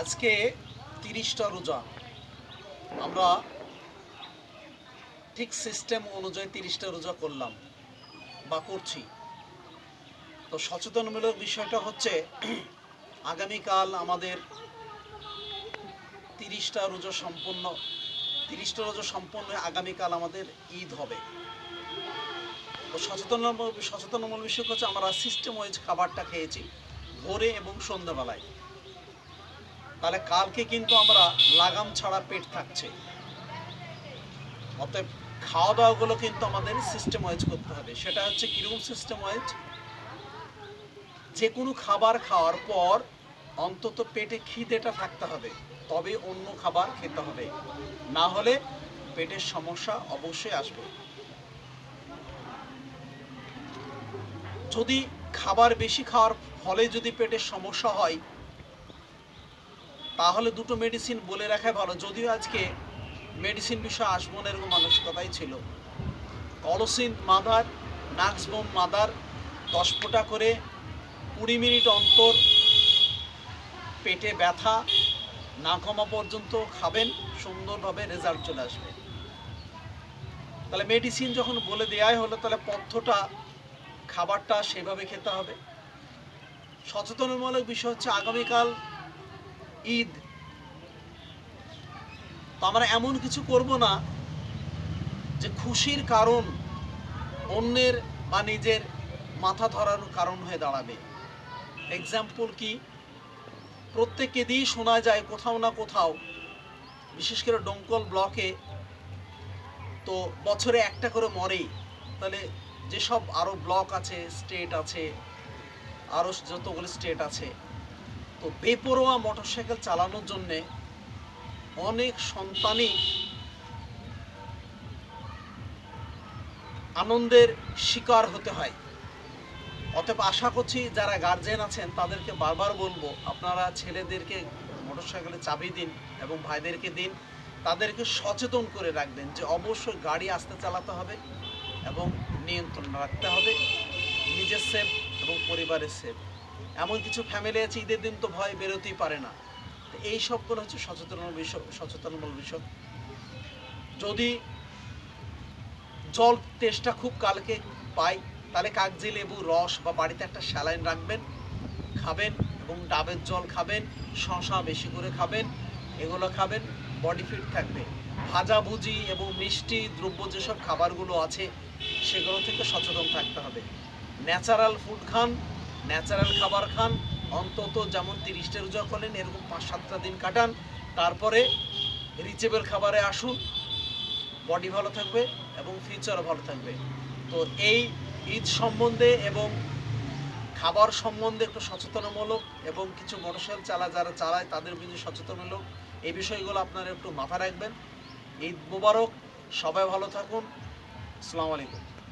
আজকে 30টা রোজা। আমরা ঠিক সিস্টেম অনুযায়ী 30টা রোজা করলাম বা করছি। তো সচেতনমূলক বিষয়টা হচ্ছে আগামীকাল আমাদের 30টা রোজা সম্পন্ন আগামীকাল আমাদের ঈদ হবে। তো সচেতনমূলক বিষয় হচ্ছে আমরা সিস্টেম ওয়াইজ খাবারটা খেয়েছি ভোরে এবং সন্ধ্যাবেলায়। তাহলে কালকে কিন্তু আমরা লাগাম ছাড়া পেট থাকছে। অতএব খাওয়া দাওয়াগুলো কিন্তু আমাদের সিস্টেম ওয়াইজ করতে হবে। সেটা হচ্ছে কীরকম সিস্টেম ওয়াইজ? যে কোনো খাবার খাওয়ার পর অন্তত পেটে খিদেটা থাকতে হবে, তবে অন্য খাবার খেতে হবে, না হলে পেটের সমস্যা অবশ্যই আসবে। যদি খাবার বেশি খাওয়ার ফলে যদি পেটের সমস্যা হয়, তাহলে দুটো মেডিসিন বলে রাখাই ভালো। যদিও আজকে মেডিসিন বিষয়ে আসবো না এরকম মানসিকতাই ছিল। কলসিন মাদার, নাক্সবোম মাদার 10 ফোঁটা করে 20 মিনিট অন্তর পেটে ব্যথা না কমা পর্যন্ত খাবেন, সুন্দরভাবে রেজাল্ট চলে আসবে। তাহলে মেডিসিন যখন বলে দেওয়াই হলো, তাহলে পথ্যটা খাবারটা সেভাবে খেতে হবে। সচেতনমূলক বিষয় হচ্ছে আগামীকাল ঈদ। তো আমরা এমন কিছু করব না যে খুশির কারণ অন্যের বা নিজের মাথা ধরার কারণ হয়ে দাঁড়াবে। এক্সাম্পল কি? প্রত্যেককে দিয়েই শোনা যায় কোথাও না কোথাও, বিশেষ করে ডোমকল ব্লকে তো বছরে একটা করে মরেই। তাহলে যেসব আরও ব্লক আছে, স্টেট আছে, আরও যতগুলো স্টেট আছে, তো বেপরোয়া মোটরসাইকেল চালানোর জন্যে অনেক সন্তানই আনন্দের শিকার হতে হয়। অতএব আশা করছি যারা গার্জেন আছেন তাদেরকে বারবার বলবো, আপনারা ছেলেদেরকে মোটরসাইকেলে চাবি দিন এবং ভাইদেরকে দিন, তাদেরকে সচেতন করে রাখবেন যে অবশ্যই গাড়ি আস্তে চালাতে হবে এবং নিয়ন্ত্রণ রাখতে হবে, নিজের সেফ এবং পরিবারের সেফ। এমন কিছু ফ্যামিলি আছে ঈদের দিন তো ভয় বেরোতেই পারে না। তো এই সবগুলো হচ্ছে সচেতনমূলক বিষয়। যদি জল তেষ্টা খুব কালকে পাই, তাহলে কাগজি লেবু রস বা বাড়িতে একটা স্যালাইন রাখবেন, খাবেন এবং ডাবের জল খাবেন, শশা বেশি করে খাবেন, এগুলো খাবেন, বডি ফিট থাকবে। ভাজাভুজি এবং মিষ্টি দ্রব্য যেসব খাবারগুলো আছে সেগুলো থেকে সচেতন থাকতে হবে। ন্যাচারাল ফুড খান, ন্যাচারাল খাবার খান, অন্তত যেমন 30টা রোজা করলেন এরকম 5-7টা দিন কাটান, তারপরে রিচেবল খাবারে আসুন, বডি ভালো থাকবে এবং ফিউচারও ভালো থাকবে। তো এই ঈদ সম্বন্ধে এবং খাবার সম্বন্ধে একটু সচেতনমূলক এবং কিছু মোটরসাইকেল যারা চালায় তাদের বিরুদ্ধে সচেতনমূলক এই বিষয়গুলো আপনারা একটু মাথায় রাখবেন। ঈদ মোবারক, সবাই ভালো থাকুন। আসসালামু আলাইকুম।